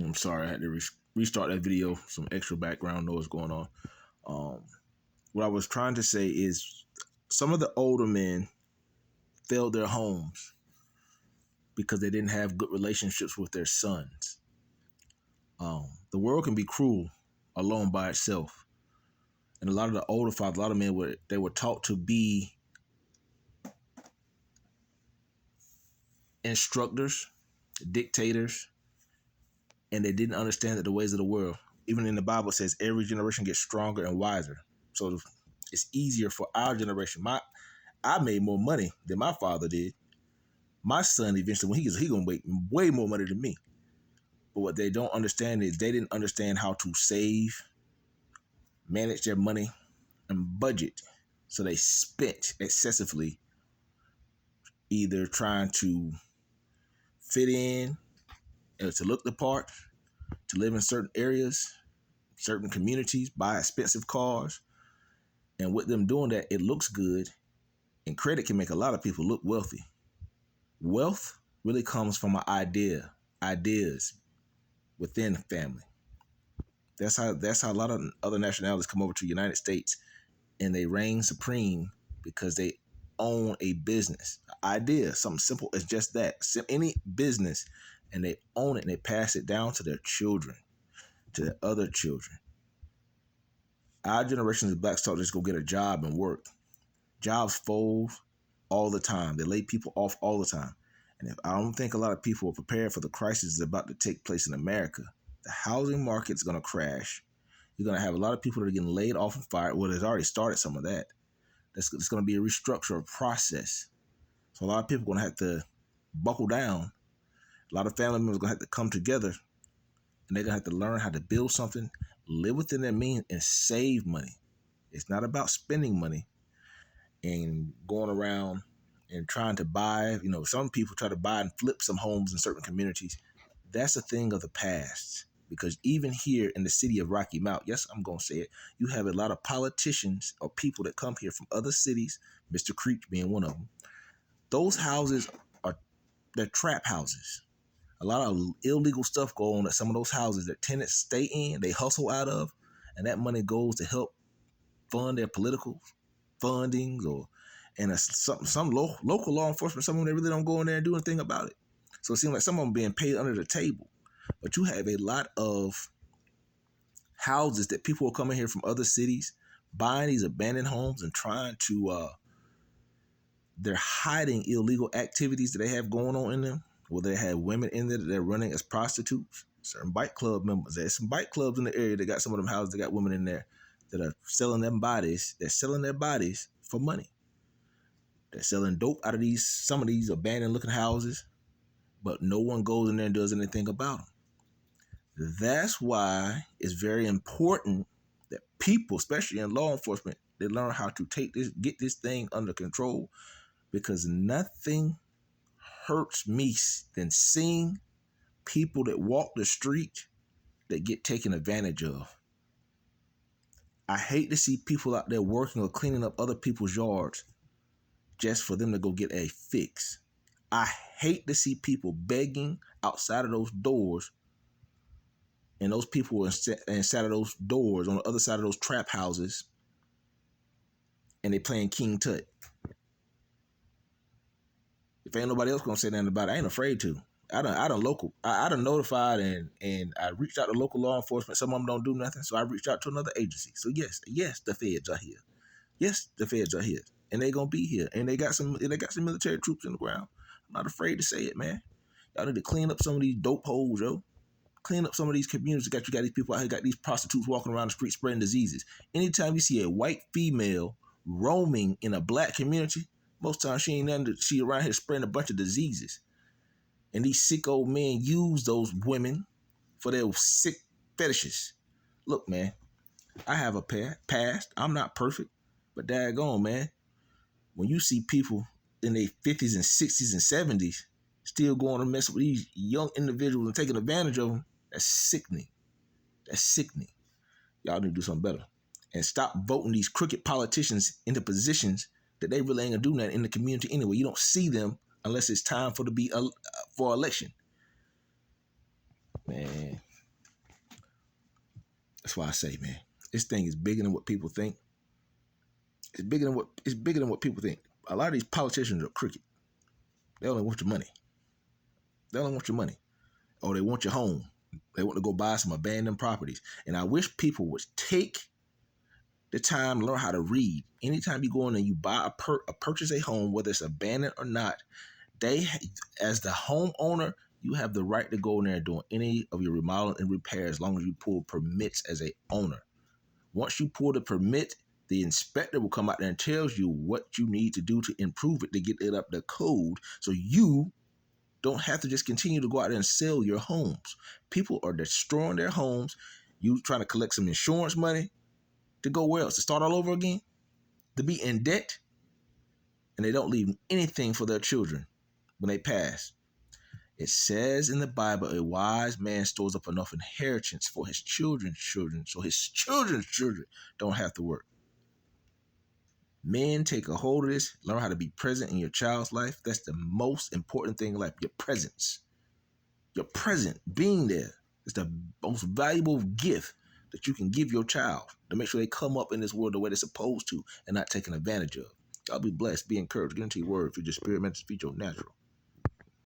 I'm sorry, I had to restart that video. Some extra background noise going on. Um, what I was trying to say is some of the older men failed their homes because they didn't have good relationships with their sons. The world can be cruel alone by itself. And a lot of the older fathers, a lot of men were taught to be instructors, dictators, and they didn't understand that the ways of the world. Even in the Bible, it says every generation gets stronger and wiser. So it's easier for our generation. I made more money than my father did. My son eventually, when he gonna make way more money than me. But what they don't understand is they didn't understand how to save, manage their money, and budget. So they spent excessively, either trying to fit in, to look the part, to live in certain areas, certain communities, buy expensive cars. And with them doing that, it looks good. And credit can make a lot of people look wealthy. Wealth really comes from an ideas within the family. That's how a lot of other nationalities come over to the United States and they reign supreme because they own a business, an idea, something simple as just that. Any business, and they own it and they pass it down to their children, to their other children. Our generation of blacks thought just go get a job and work. Jobs fold all the time. They lay people off all the time. And if I don't think a lot of people are prepared for the crisis that's about to take place in America, the housing market's going to crash. You're going to have a lot of people that are getting laid off and fired. Well, there's already started some of that. It's going to be a restructure process. So a lot of people are going to have to buckle down. A lot of family members are going to have to come together, and they're going to have to learn how to build something, live within their means, and save money. It's not about spending money and going around and trying to buy. Some people try to buy and flip some homes in certain communities. That's a thing of the past. Because even here in the city of Rocky Mount, yes, I'm going to say it, you have a lot of politicians or people that come here from other cities, Mr. Creek being one of them. Those houses they're trap houses. A lot of illegal stuff go on at some of those houses that tenants stay in, they hustle out of, and that money goes to help fund their political fundings and some local law enforcement. Some of them, they really don't go in there and do anything about it. So it seems like some of them being paid under the table. But you have a lot of houses that people are coming here from other cities, buying these abandoned homes and trying to, they're hiding illegal activities that they have going on in them, where they have women in there that they're running as prostitutes, certain bike club members. There's some bike clubs in the area that got some of them houses that got women in there that are selling them bodies. They're selling their bodies for money. They're selling dope out of some of these abandoned looking houses, but no one goes in there and does anything about them. That's why it's very important that people, especially in law enforcement, they learn how to get this thing under control, because nothing hurts me than seeing people that walk the street that get taken advantage of. I hate to see people out there working or cleaning up other people's yards just for them to go get a fix. I hate to see people begging outside of those doors, and those people inside of those doors on the other side of those trap houses, and they playing King Tut. If ain't nobody else gonna say nothing about it, I ain't afraid to. I done notified and I reached out to local law enforcement. Some of them don't do nothing, so I reached out to another agency. So yes, the feds are here. Yes, the feds are here, and they gonna be here, and they got some military troops in the ground. I'm not afraid to say it, man. Y'all need to clean up some of these dope holes, yo. Clean up some of these communities. You got these people out here, got these prostitutes walking around the street spreading diseases. Anytime you see a white female roaming in a black community, most times she around here spreading a bunch of diseases. And these sick old men use those women for their sick fetishes. Look, man, I have a past. I'm not perfect, but daggone, man, when you see people in their 50s and 60s and 70s still going to mess with these young individuals and taking advantage of them, that's sickening. That's sickening. Y'all need to do something better. And stop voting these crooked politicians into positions that they really ain't gonna do nothing in the community anyway. You don't see them unless it's time for election. Man, That's why I say, man, this thing is bigger than what people think. It's bigger than what people think. A lot of these politicians are crooked. They only want your money. They only want your money. Or they want your home. They want to go buy some abandoned properties. And I wish people would take the time to learn how to read. Anytime you go in and you buy purchase a home, whether it's abandoned or not, as the homeowner, you have the right to go in there and do any of your remodeling and repair as long as you pull permits as a owner. Once you pull the permit, the inspector will come out there and tells you what you need to do to improve it to get it up to code, so you don't have to just continue to go out there and sell your homes. People are destroying their homes. You trying to collect some insurance money to go where else? To start all over again? To be in debt? And they don't leave anything for their children when they pass. It says in the Bible, a wise man stores up enough inheritance for his children's children, so his children's children don't have to work. Men, take a hold of this. Learn how to be present in your child's life. That's the most important thing in life, your presence. Your present, being there, is the most valuable gift that you can give your child to make sure they come up in this world the way they're supposed to and not taken advantage of. Y'all be blessed, be encouraged, get into your word, feed your spirit, mental, feed your natural.